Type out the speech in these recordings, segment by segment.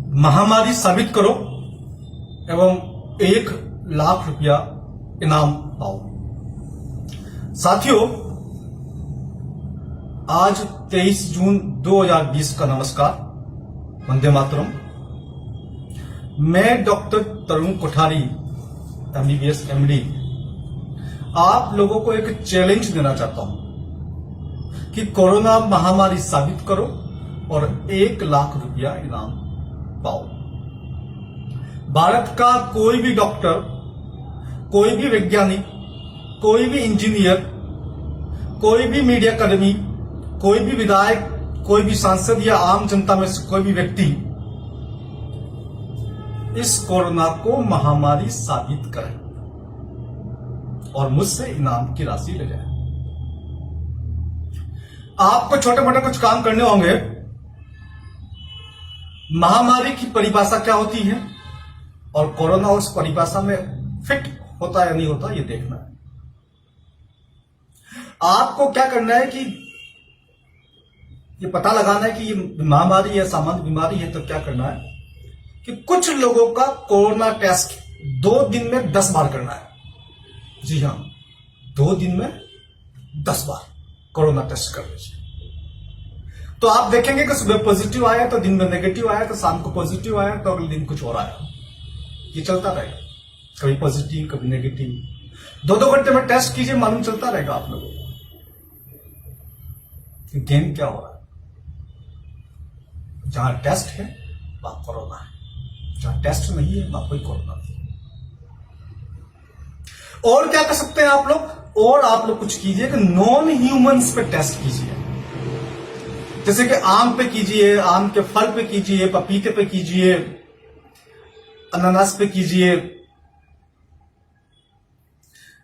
महामारी साबित करो एवं 1,00,000 रुपया इनाम पाओ। साथियों, आज 23 जून 2020 का नमस्कार, वंदे मातरम। मैं डॉक्टर तरुण कोठारी, MBBS MD, आप लोगों को एक चैलेंज देना चाहता हूं कि कोरोना महामारी साबित करो और 1,00,000 रुपया इनाम पाओ। भारत का कोई भी डॉक्टर, कोई भी वैज्ञानिक, कोई भी इंजीनियर, कोई भी मीडिया कर्मी, कोई भी विधायक, कोई भी सांसद या आम जनता में से कोई भी व्यक्ति इस कोरोना को महामारी साबित करे और मुझसे इनाम की राशि ले जाए। आपको छोटे मोटे कुछ काम करने होंगे। महामारी की परिभाषा क्या होती है और कोरोना उस परिभाषा में फिट होता है या नहीं होता, यह देखना है। आपको क्या करना है कि ये पता लगाना है कि ये महामारी या सामान्य बीमारी है, तो क्या करना है कि कुछ लोगों का कोरोना टेस्ट 2 दिन में 10 बार करना है। जी हां, 2 दिन में 10 बार कोरोना टेस्ट कर लीजिए। तो आप देखेंगे कि सुबह पॉजिटिव आया तो दिन में नेगेटिव आया, तो शाम को पॉजिटिव आया तो अगले दिन कुछ और आया। ये चलता रहेगा, कभी पॉजिटिव कभी नेगेटिव। 2-2 घंटे में टेस्ट कीजिए, मालूम चलता रहेगा आप लोगों को गेम क्या हो रहा है। जहां टेस्ट है वहां कोरोना है, जहां टेस्ट नहीं है वहां कोई कोरोना नहीं। और क्या कर सकते हैं आप लोग? और आप लोग कुछ कीजिए कि नॉन ह्यूमंस पे टेस्ट कीजिए। जैसे कि आम पे कीजिए, आम के फल पे कीजिए, पपीते पे कीजिए, अनानास पे कीजिए,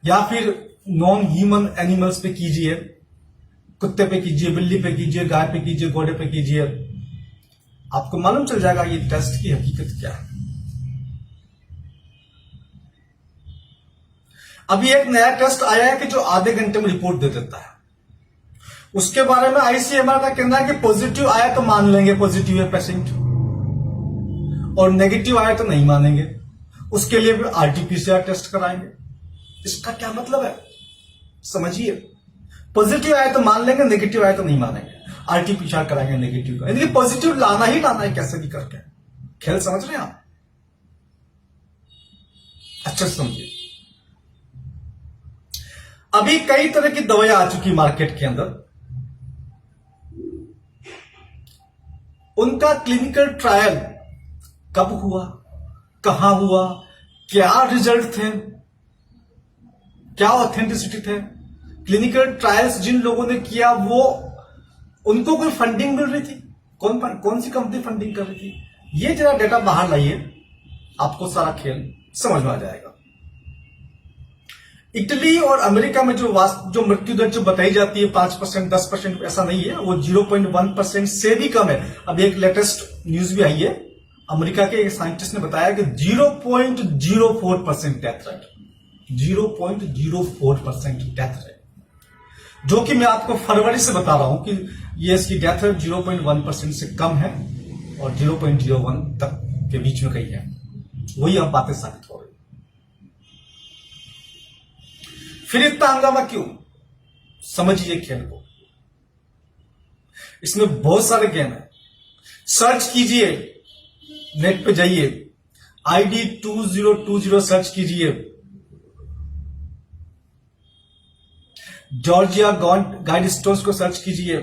या फिर नॉन ह्यूमन एनिमल्स पे कीजिए। कुत्ते पे कीजिए, बिल्ली पे कीजिए, गाय पे कीजिए, घोड़े पे कीजिए। आपको मालूम चल जाएगा ये टेस्ट की हकीकत क्या है। अभी एक नया टेस्ट आया है कि जो आधे घंटे में रिपोर्ट दे देता है। उसके बारे में ICMR का कहना है कि पॉजिटिव आया तो मान लेंगे पॉजिटिव है पेशेंट, और नेगेटिव आया तो नहीं मानेंगे। उसके लिए भी RT-PCR टेस्ट कराएंगे। इसका क्या मतलब है समझिए। पॉजिटिव आया तो मान लेंगे, नेगेटिव आया तो नहीं मानेंगे। RT-PCR कराएंगे नेगेटिव का, यानी पॉजिटिव लाना ही लाना है कैसे भी करके। खेल समझ रहे हैं आप? अच्छा समझिए। अभी कई तरह की दवाइयां आ चुकी मार्केट के अंदर। उनका क्लिनिकल ट्रायल कब हुआ, कहां हुआ, क्या रिजल्ट थे, क्या ऑथेंटिसिटी थे। क्लिनिकल ट्रायल्स जिन लोगों ने किया वो उनको कोई फंडिंग मिल रही थी? कौन सी कंपनी फंडिंग कर रही थी? ये जरा डेटा बाहर लाइए, आपको सारा खेल समझ में आ जाएगा। इटली और अमेरिका में जो मृत्यु दर जो बताई जाती है 5%, 10%, ऐसा नहीं है। वो 0.1% से भी कम है। अब एक लेटेस्ट न्यूज भी आई है, अमेरिका के एक साइंटिस्ट ने बताया कि 0.04% डेथ रेट, 0.04% डेथ रेट, जो कि मैं आपको फरवरी से बता रहा हूं कि ये इसकी डेथ रेट 0.1% से कम है और 0.01 तक के बीच में कहीं है। वही अब बातें साबित हो रही। फिर इतना हंगामा क्यों? समझिए खेल को। इसमें बहुत सारे गेम है। सर्च कीजिए, नेट पे जाइए, ID 2020 सर्च कीजिए, जॉर्जिया गाइड स्टोन्स को सर्च कीजिए,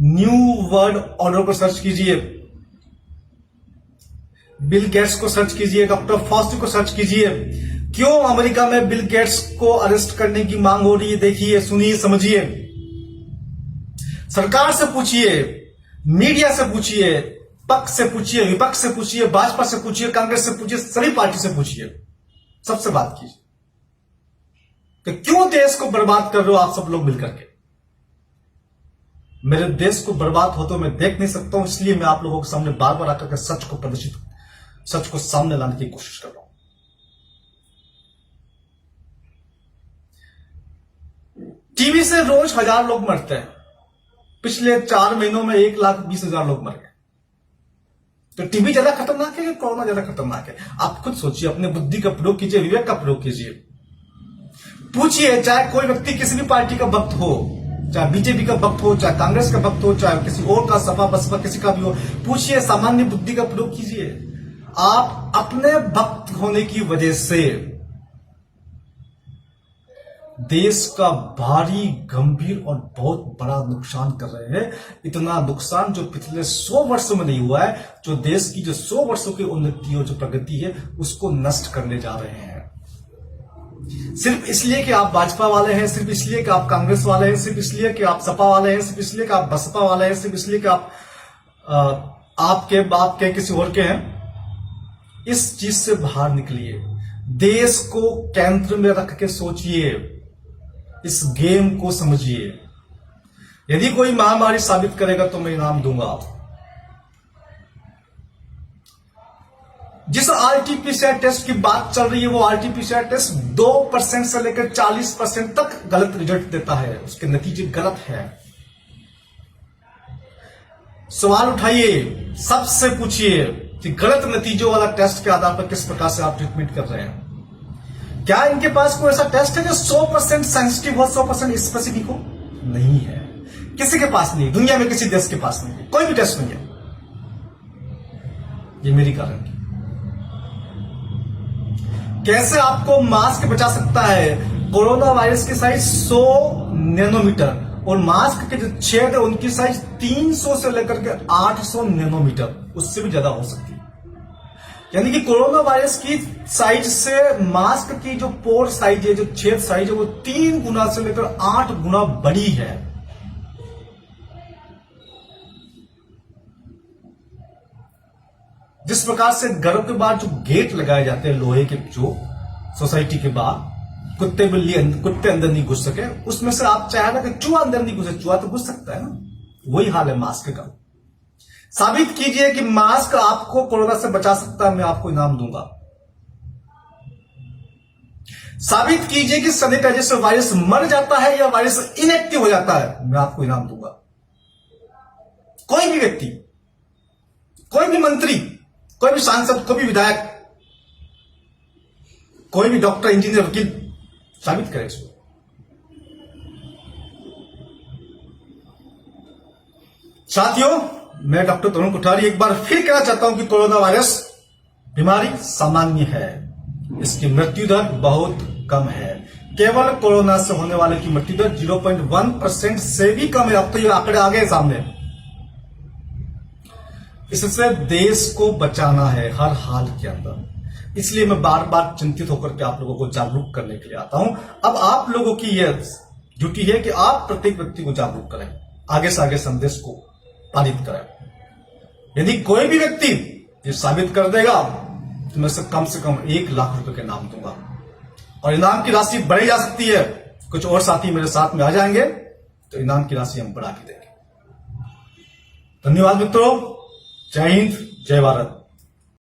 न्यू वर्ल्ड ऑर्डर को सर्च कीजिए, बिल गेट्स को सर्च कीजिए, डॉक्टर फॉस्टी को सर्च कीजिए। क्यों अमेरिका में बिल गेट्स को अरेस्ट करने की मांग हो रही है? देखिए, सुनिए, समझिए। सरकार से पूछिए, मीडिया से पूछिए, पक्ष से पूछिए, विपक्ष से पूछिए, भाजपा से पूछिए, कांग्रेस से पूछिए, सभी पार्टी से पूछिए, सबसे बात कीजिए कि क्यों देश को बर्बाद कर रहे हो आप सब लोग मिलकर के। मेरे देश को बर्बाद होते मैं देख नहीं सकता हूं, इसलिए मैं आप लोगों के सामने बार बार आकर के सच को सामने लाने की कोशिश कर रहा हूं। टीबी से रोज 1000 लोग मरते हैं। पिछले 4 महीनों में 1,20,000 लोग मर गए। तो टीबी ज्यादा खतरनाक है या कोरोना ज्यादा खतरनाक है? आप खुद सोचिए, अपने बुद्धि का प्रयोग कीजिए, विवेक का प्रयोग कीजिए। पूछिए, चाहे कोई व्यक्ति किसी भी पार्टी का भक्त हो, चाहे बीजेपी का भक्त हो, चाहे कांग्रेस का भक्त हो, चाहे किसी और का, सपा बसपा किसी का भी हो, पूछिए, सामान्य बुद्धि का प्रयोग कीजिए। आप अपने भक्त होने की वजह से देश का भारी, गंभीर और बहुत बड़ा नुकसान कर रहे हैं। इतना नुकसान जो पिछले 100 वर्षों में नहीं हुआ है, जो देश की जो 100 वर्षों की उन्नति और जो प्रगति है उसको नष्ट करने जा रहे हैं। सिर्फ इसलिए कि आप भाजपा वाले हैं, सिर्फ इसलिए कि आप कांग्रेस वाले हैं, सिर्फ इसलिए कि आप सपा वाले हैं, सिर्फ इसलिए कि आप बसपा वाले हैं, सिर्फ इसलिए कि आप आपके बाप के किसी और के हैं। इस चीज से बाहर निकलिए, देश को केंद्र में रख के सोचिए, इस गेम को समझिए। यदि कोई महामारी साबित करेगा तो मैं इनाम दूंगा। जिस आरटीपीसीआर टेस्ट की बात चल रही है, वो आरटीपीसीआर टेस्ट 2% से लेकर 40% तक गलत रिजल्ट देता है, उसके नतीजे गलत है। सवाल उठाइए, सबसे पूछिए कि गलत नतीजों वाला टेस्ट के आधार पर किस प्रकार से आप ट्रीटमेंट कर रहे हैं। क्या इनके पास कोई ऐसा टेस्ट है जो 100% सेंसिटिव हो, 100% स्पेसिफिक हो? नहीं है, किसी के पास नहीं, दुनिया में किसी देश के पास नहीं है, कोई भी टेस्ट नहीं है। ये मेरी गारंटी। कैसे आपको मास्क बचा सकता है? कोरोना वायरस की साइज 100 नैनोमीटर और मास्क के जो छेद है उनकी साइज 300 से लेकर के 800 नैनोमीटर, उससे भी ज्यादा हो सकती है। यानी कि कोरोना वायरस की साइज से मास्क की जो पोर साइज है, जो छेद साइज है, वो 3 गुना से लेकर 8 गुना बड़ी है। जिस प्रकार से घरों के बाहर जो गेट लगाए जाते हैं लोहे के, जो सोसाइटी के बाहर, कुत्ते अंदर नहीं घुस सके, उसमें से आप चाहे ना कि चूहा अंदर नहीं घुसे, चूहा तो घुस सकता है ना, वही हाल है मास्क का। साबित कीजिए कि मास्क आपको कोरोना से बचा सकता है, मैं आपको इनाम दूंगा। साबित कीजिए कि सैनिटाइजर से वायरस मर जाता है या वायरस इनएक्टिव हो जाता है, मैं आपको इनाम दूंगा। कोई भी व्यक्ति, कोई भी मंत्री, कोई भी सांसद, कोई भी विधायक, कोई भी डॉक्टर, इंजीनियर, वकील साबित करे इसको। साथियों, मैं डॉक्टर तरुण कोठारी एक बार फिर कहना चाहता हूं कि कोरोना वायरस बीमारी सामान्य है, इसकी मृत्यु दर बहुत कम है। केवल कोरोना से होने वाले की मृत्यु दर 0.1% से भी कम है। अब तो ये आंकड़े आ गए सामने। इससे देश को बचाना है हर हाल के अंदर, इसलिए मैं बार बार चिंतित होकर के आप लोगों को जागरूक करने के लिए आता हूं। अब आप लोगों की यह ड्यूटी है कि आप प्रत्येक व्यक्ति को जागरूक करें, आगे से आगे संदेश को पारित करें। यदि कोई भी व्यक्ति ये साबित कर देगा तो मैं से कम 1 लाख रुपए के इनाम दूंगा, और इनाम की राशि बढ़ी जा सकती है। कुछ और साथी मेरे साथ में आ जाएंगे तो इनाम की राशि हम बढ़ा के देंगे। धन्यवाद मित्रों, जय हिंद, जय भारत।